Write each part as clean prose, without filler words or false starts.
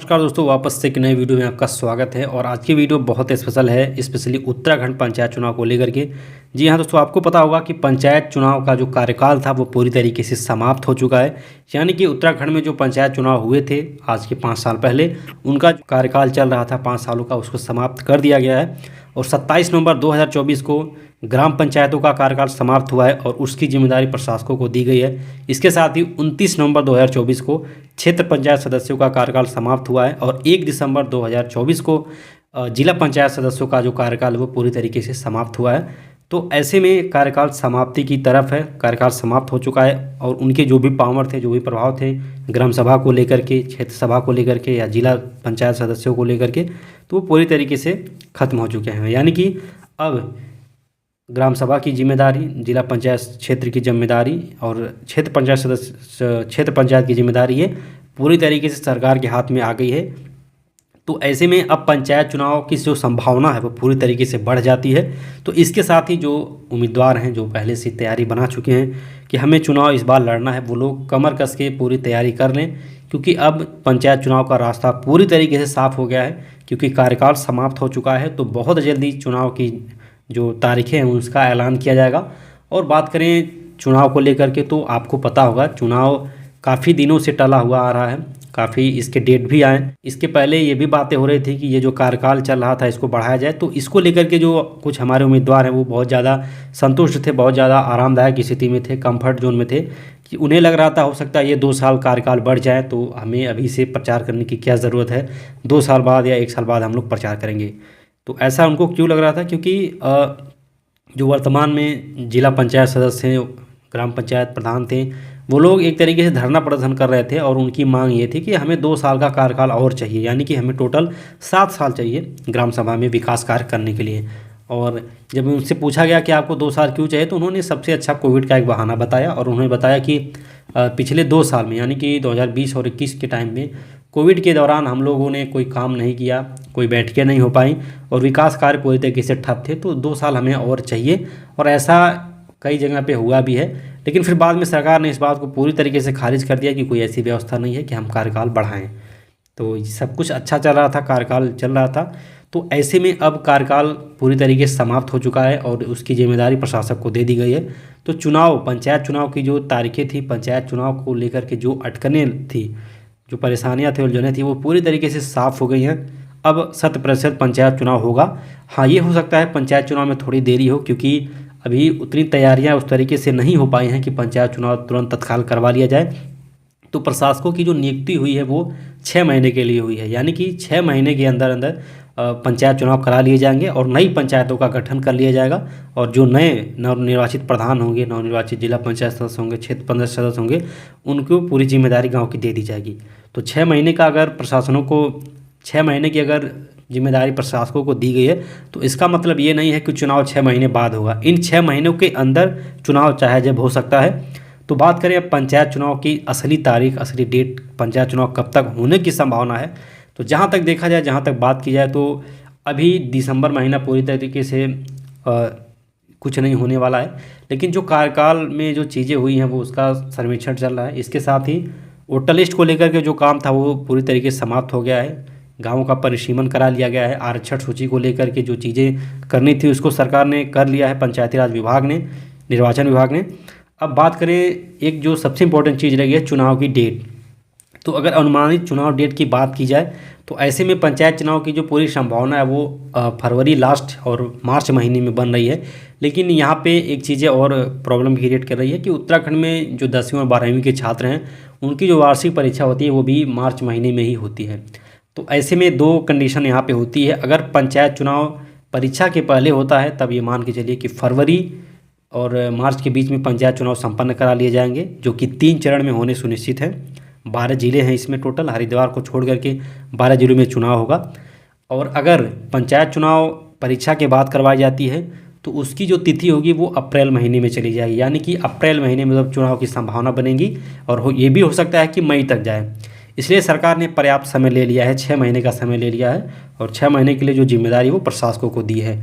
नमस्कार दोस्तों, वापस से एक नए वीडियो में आपका स्वागत है। और आज की वीडियो बहुत स्पेशल है, स्पेशली उत्तराखंड पंचायत चुनाव को लेकर के। जी हाँ दोस्तों, आपको पता होगा कि पंचायत चुनाव का जो कार्यकाल था वो पूरी तरीके से समाप्त हो चुका है। यानी कि उत्तराखंड में जो पंचायत चुनाव हुए थे आज के 5 साल पहले, उनका जो कार्यकाल चल रहा था 5 सालों का, उसको समाप्त कर दिया गया है। और 27 नवंबर 2024 को ग्राम पंचायतों का कार्यकाल समाप्त हुआ है और उसकी जिम्मेदारी प्रशासकों को दी गई है। इसके साथ ही 29 नवंबर 2024 को क्षेत्र पंचायत सदस्यों का कार्यकाल समाप्त हुआ है और 1 दिसंबर 2024 को जिला पंचायत सदस्यों का जो कार्यकाल है वो पूरी तरीके से समाप्त हुआ है। तो ऐसे में कार्यकाल समाप्ति की तरफ है, कार्यकाल समाप्त हो चुका है और उनके जो भी पावर थे, जो भी प्रभाव थे ग्राम सभा को लेकर के, क्षेत्र सभा को लेकर के या जिला पंचायत सदस्यों को लेकर के, तो वो पूरी तरीके से खत्म हो चुके हैं। यानी कि अब ग्राम सभा की जिम्मेदारी, जिला पंचायत क्षेत्र की जिम्मेदारी और क्षेत्र पंचायत की जिम्मेदारी ये पूरी तरीके से सरकार के हाथ में आ गई है। तो ऐसे में अब पंचायत चुनाव की जो संभावना है वो पूरी तरीके से बढ़ जाती है। तो इसके साथ ही जो उम्मीदवार हैं, जो पहले से तैयारी बना चुके हैं कि हमें चुनाव इस बार लड़ना है, वो लोग कमर कस के पूरी तैयारी कर लें, क्योंकि अब पंचायत चुनाव का रास्ता पूरी तरीके से साफ हो गया है, क्योंकि कार्यकाल समाप्त हो चुका है। तो बहुत जल्दी चुनाव की जो तारीखें हैं उसका ऐलान किया जाएगा। और बात करें चुनाव को लेकर के, तो आपको पता होगा चुनाव काफ़ी दिनों से टला हुआ आ रहा है, काफ़ी इसके डेट भी आए। इसके पहले ये भी बातें हो रही थी कि ये जो कार्यकाल चल रहा था इसको बढ़ाया जाए। तो इसको लेकर के जो कुछ हमारे उम्मीदवार हैं वो बहुत ज़्यादा संतुष्ट थे, बहुत ज़्यादा आरामदायक स्थिति में थे, कंफर्ट जोन में थे, कि उन्हें लग रहा था हो सकता है ये 2 साल कार्यकाल बढ़ जाए तो हमें अभी से प्रचार करने की क्या ज़रूरत है, 2 साल बाद या 1 साल बाद हम लोग प्रचार करेंगे। तो ऐसा उनको क्यों लग रहा था? क्योंकि जो वर्तमान में जिला पंचायत सदस्य हैं, ग्राम पंचायत प्रधान थे, वो लोग एक तरीके से धरना प्रदर्शन कर रहे थे और उनकी मांग ये थी कि हमें 2 साल का कार्यकाल और चाहिए, यानी कि हमें टोटल 7 साल चाहिए ग्राम सभा में विकास कार्य करने के लिए। और जब उनसे पूछा गया कि आपको 2 साल क्यों चाहिए, तो उन्होंने सबसे अच्छा कोविड का एक बहाना बताया और उन्होंने बताया कि पिछले 2 साल में, यानी कि 2020 और 21 के टाइम में कोविड के दौरान हम लोगों ने कोई काम नहीं किया, कोई बैठकें नहीं हो पाई और विकास कार्य पूरी तरीके से ठप थे, तो 2 साल हमें और चाहिए। और ऐसा कई जगह पे हुआ भी है, लेकिन फिर बाद में सरकार ने इस बात को पूरी तरीके से खारिज कर दिया कि कोई ऐसी व्यवस्था नहीं है कि हम कार्यकाल बढ़ाएं। तो सब कुछ अच्छा चल रहा था, कार्यकाल चल रहा था। तो ऐसे में अब कार्यकाल पूरी तरीके से समाप्त हो चुका है और उसकी जिम्मेदारी प्रशासक को दे दी गई है। तो चुनाव, पंचायत चुनाव की जो तारीखें थी, पंचायत चुनाव को लेकर के जो अटकनें थी, जो परेशानियां थी, उलझनें थी, वो पूरी तरीके से साफ़ हो गई हैं। अब 100% पंचायत चुनाव होगा। हाँ, ये हो सकता है पंचायत चुनाव में थोड़ी देरी हो, क्योंकि अभी उतनी तैयारियां उस तरीके से नहीं हो पाई हैं कि पंचायत चुनाव तुरंत तत्काल करवा लिया जाए। तो प्रशासकों की जो नियुक्ति हुई है वो 6 महीने के लिए हुई है, यानी कि 6 महीने के अंदर अंदर पंचायत चुनाव करा लिए जाएंगे और नई पंचायतों का गठन कर लिया जाएगा। और जो नए नवनिर्वाचित प्रधान होंगे, नवनिर्वाचित जिला पंचायत सदस्य होंगे, क्षेत्र पंचायत सदस्य होंगे, उनको पूरी जिम्मेदारी गाँव की दे दी जाएगी। तो 6 महीने का अगर प्रशासनों को 6 महीने की अगर जिम्मेदारी प्रशासकों को दी गई है, तो इसका मतलब ये नहीं है कि चुनाव 6 महीने बाद होगा। इन 6 महीनों के अंदर चुनाव चाहे जब हो सकता है। तो बात करें अब पंचायत चुनाव की असली तारीख, असली डेट, पंचायत चुनाव कब तक होने की संभावना है, तो जहाँ तक देखा जाए, जहाँ तक बात की जाए, तो अभी दिसंबर महीना पूरी तरीके से कुछ नहीं होने वाला है। लेकिन जो कार्यकाल में जो चीज़ें हुई हैं वो उसका सर्वेक्षण चल रहा है। इसके साथ ही वोटर लिस्ट को लेकर के जो काम था वो पूरी तरीके से समाप्त हो गया है, गाँवों का परिसीमन करा लिया गया है। आरक्षण सूची को लेकर के जो चीज़ें करनी थी उसको सरकार ने कर लिया है, पंचायती राज विभाग ने, निर्वाचन विभाग ने। अब बात करें, एक जो सबसे इम्पोर्टेंट चीज़ रही है चुनाव की डेट। तो अगर अनुमानित चुनाव डेट की बात की जाए, तो ऐसे में पंचायत चुनाव की जो पूरी संभावना है वो फरवरी लास्ट और मार्च महीने में बन रही है। लेकिन यहाँ पे एक चीज़ें और प्रॉब्लम क्रिएट कर रही है कि उत्तराखंड में जो 10वीं और 12वीं के छात्र हैं उनकी जो वार्षिक परीक्षा होती है वो भी मार्च महीने में ही होती है। तो ऐसे में 2 कंडीशन यहाँ पे होती है। अगर पंचायत चुनाव परीक्षा के पहले होता है तब ये मान के चलिए कि फरवरी और मार्च के बीच में पंचायत चुनाव संपन्न करा लिए जाएंगे, जो कि 3 चरण में होने सुनिश्चित है। 12 जिले हैं इसमें टोटल, हरिद्वार को छोड़ करके 12 जिलों में चुनाव होगा। और अगर पंचायत चुनाव परीक्षा के बाद करवाई जाती है तो उसकी जो तिथि होगी वो अप्रैल महीने में चली जाएगी, यानी कि अप्रैल महीने में जब चुनाव की संभावना बनेगी। और ये भी हो सकता है कि मई तक जाए। इसलिए सरकार ने पर्याप्त समय ले लिया है, 6 महीने का समय ले लिया है और 6 महीने के लिए जो जिम्मेदारी वो प्रशासकों को दी है।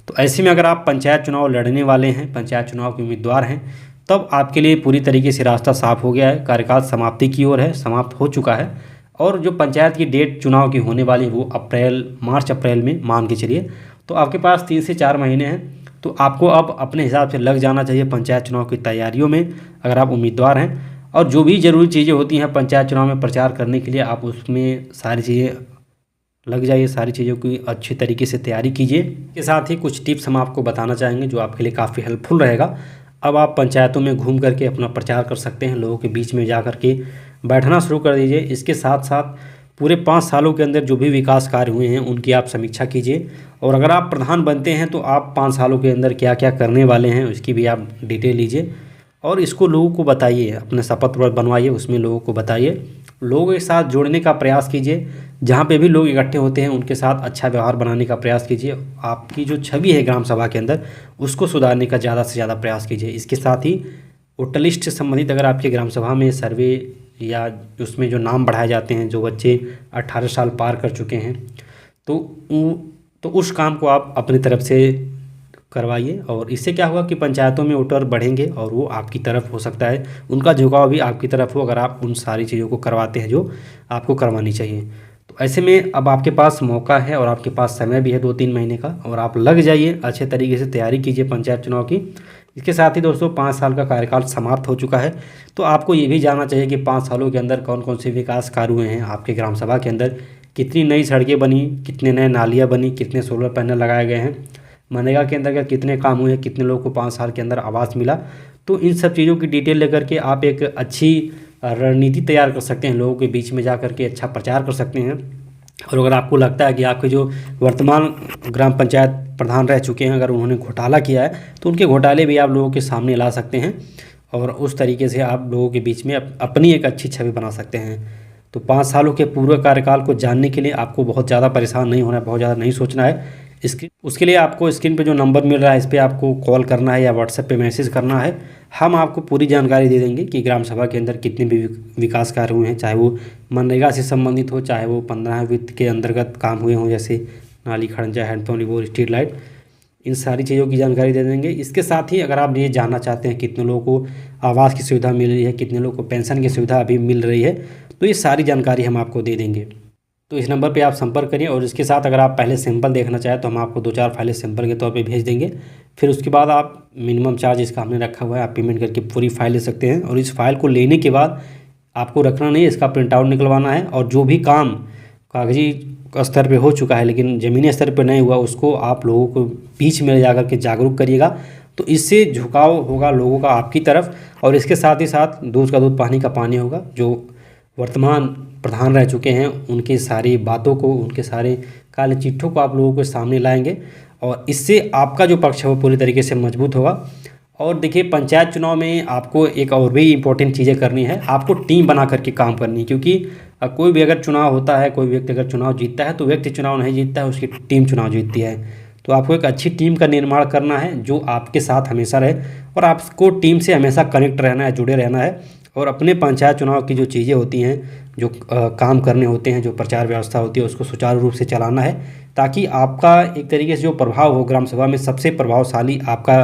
तो ऐसे में अगर आप पंचायत चुनाव लड़ने वाले हैं, पंचायत चुनाव के उम्मीदवार हैं, तब आपके लिए पूरी तरीके से रास्ता साफ हो गया है, कार्यकाल समाप्ति की ओर है, समाप्त हो चुका है। और जो पंचायत की डेट चुनाव की होने वाली वो मार्च अप्रैल में मान के चलिए। तो आपके पास 3 से 4 महीने हैं। तो आपको अब अपने हिसाब से लग जाना चाहिए पंचायत चुनाव की तैयारियों में, अगर आप उम्मीदवार हैं। और जो भी ज़रूरी चीज़ें होती हैं पंचायत चुनाव में प्रचार करने के लिए, आप उसमें सारी चीज़ें लग जाइए, सारी चीज़ों की अच्छी तरीके से तैयारी कीजिए। इसके साथ ही कुछ टिप्स हम आपको बताना चाहेंगे जो आपके लिए काफ़ी हेल्पफुल रहेगा। अब आप पंचायतों में घूम करके अपना प्रचार कर सकते हैं, लोगों के बीच में जा कर के बैठना शुरू कर दीजिए। इसके साथ साथ पूरे 5 सालों के अंदर जो भी विकास कार्य हुए हैं उनकी आप समीक्षा कीजिए। और अगर आप प्रधान बनते हैं तो आप 5 सालों के अंदर क्या क्या करने वाले हैं उसकी भी आप डिटेल लीजिए और इसको लोगों को बताइए। अपने शपथ पत्र बनवाइए, उसमें लोगों को बताइए, लोगों के साथ जोड़ने का प्रयास कीजिए। जहाँ पे भी लोग इकट्ठे होते हैं उनके साथ अच्छा व्यवहार बनाने का प्रयास कीजिए। आपकी जो छवि है ग्राम सभा के अंदर उसको सुधारने का ज़्यादा से ज़्यादा प्रयास कीजिए। इसके साथ ही वोटर लिस्ट से संबंधित अगर आपके ग्राम सभा में सर्वे या उसमें जो नाम बढ़ाए जाते हैं, जो बच्चे 18 साल पार कर चुके हैं, तो उस काम को आप अपनी तरफ से करवाइए। और इससे क्या होगा कि पंचायतों में वोटर बढ़ेंगे और वो आपकी तरफ हो सकता है उनका झुकाव भी आपकी तरफ हो, अगर आप उन सारी चीज़ों को करवाते हैं जो आपको करवानी चाहिए। तो ऐसे में अब आपके पास मौका है और आपके पास समय भी है 2-3 महीने का, और आप लग जाइए, अच्छे तरीके से तैयारी कीजिए पंचायत चुनाव की। इसके साथ ही दोस्तों 5 साल का कार्यकाल समाप्त हो चुका है, तो आपको ये भी जानना चाहिए कि 5 सालों के अंदर कौन कौन से विकास कार्य हुए हैं आपके ग्राम सभा के अंदर, कितनी नई सड़कें बनी, कितने नए नालियाँ बनी, कितने सोलर पैनल लगाए गए हैं, मनरेगा के अंतर्गत कितने काम हुए, कितने लोगों को 5 साल के अंदर आवास मिला। तो इन सब चीज़ों की डिटेल लेकर के आप एक अच्छी रणनीति तैयार कर सकते हैं, लोगों के बीच में जा कर के अच्छा प्रचार कर सकते हैं। और अगर आपको लगता है कि आपके जो वर्तमान ग्राम पंचायत प्रधान रह चुके हैं अगर उन्होंने घोटाला किया है तो उनके घोटाले भी आप लोगों के सामने ला सकते हैं और उस तरीके से आप लोगों के बीच में अपनी एक अच्छी छवि बना सकते हैं। तो 5 सालों के पूरे कार्यकाल को जानने के लिए आपको बहुत ज़्यादा परेशान नहीं होना है, बहुत ज़्यादा नहीं सोचना है। उसके लिए आपको स्क्रीन पे जो नंबर मिल रहा है इस पर आपको कॉल करना है या व्हाट्सएप पे मैसेज करना है। हम आपको पूरी जानकारी दे देंगे कि ग्राम सभा के अंदर कितने भी विकास कार्य हुए हैं, चाहे वो मनरेगा से संबंधित हो, चाहे वो 15 वित्त के अंतर्गत काम हुए हों, जैसे नाली खड़ंजा, हैंडपम्प, रिवोर, स्ट्रीट लाइट, इन सारी चीज़ों की जानकारी दे देंगे। इसके साथ ही अगर आप ये जानना चाहते हैं कितने लोगों को आवास की सुविधा मिल रही है, कितने लोगों को पेंशन की सुविधा अभी मिल रही है, तो ये सारी जानकारी हम आपको दे देंगे। तो इस नंबर पे आप संपर्क करिए। और इसके साथ अगर आप पहले सैंपल देखना चाहें तो हम आपको 2-4 फाइलें सैंपल के तौर पे भेज देंगे। फिर उसके बाद आप मिनिमम चार्ज इसका हमने रखा हुआ है, आप पेमेंट करके पूरी फाइल ले सकते हैं। और इस फाइल को लेने के बाद आपको रखना नहीं है, इसका प्रिंट आउट निकलवाना है। और जो भी काम कागजी स्तर पे हो चुका है लेकिन ज़मीनी स्तर पे नहीं हुआ, उसको आप लोगों को बीच में ले जा कर के जागरूक करिएगा। तो इससे झुकाव होगा लोगों का आपकी तरफ, और इसके साथ ही साथ दूध का दूध पानी का पानी होगा। जो वर्तमान प्रधान रह चुके हैं उनकी सारी बातों को, उनके सारे काले चिट्ठों को आप लोगों के सामने लाएंगे और इससे आपका जो पक्ष है वो पूरी तरीके से मजबूत होगा। और देखिए पंचायत चुनाव में आपको एक और भी इम्पोर्टेंट चीज़ें करनी है, आपको टीम बना करके काम करनी है। क्योंकि कोई भी अगर चुनाव होता है, कोई व्यक्ति अगर चुनाव जीतता है तो व्यक्ति चुनाव नहीं जीतता है, उसकी टीम चुनाव जीतती है। तो आपको एक अच्छी टीम का निर्माण करना है जो आपके साथ हमेशा रहे, और आपको टीम से हमेशा कनेक्ट रहना है, जुड़े रहना है। और अपने पंचायत चुनाव की जो चीज़ें होती हैं, जो काम करने होते हैं, जो प्रचार व्यवस्था होती है, उसको सुचारू रूप से चलाना है, ताकि आपका एक तरीके से जो प्रभाव हो ग्राम सभा में सबसे प्रभावशाली आपका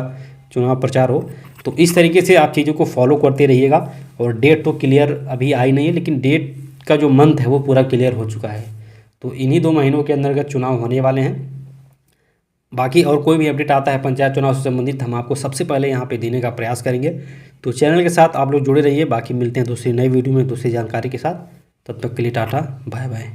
चुनाव प्रचार हो। तो इस तरीके से आप चीज़ों को फॉलो करते रहिएगा। और डेट तो क्लियर अभी आई नहीं है, लेकिन डेट का जो मंथ है वो पूरा क्लियर हो चुका है। तो इन्हीं 2 महीनों के अंदर चुनाव होने वाले हैं। बाकी और कोई भी अपडेट आता है पंचायत चुनाव से संबंधित, हम आपको सबसे पहले यहाँ पे देने का प्रयास करेंगे। तो चैनल के साथ आप लोग जुड़े रहिए। बाकी मिलते हैं दूसरी नई वीडियो में दूसरी जानकारी के साथ। तब तक के लिए टाटा, बाय बाय।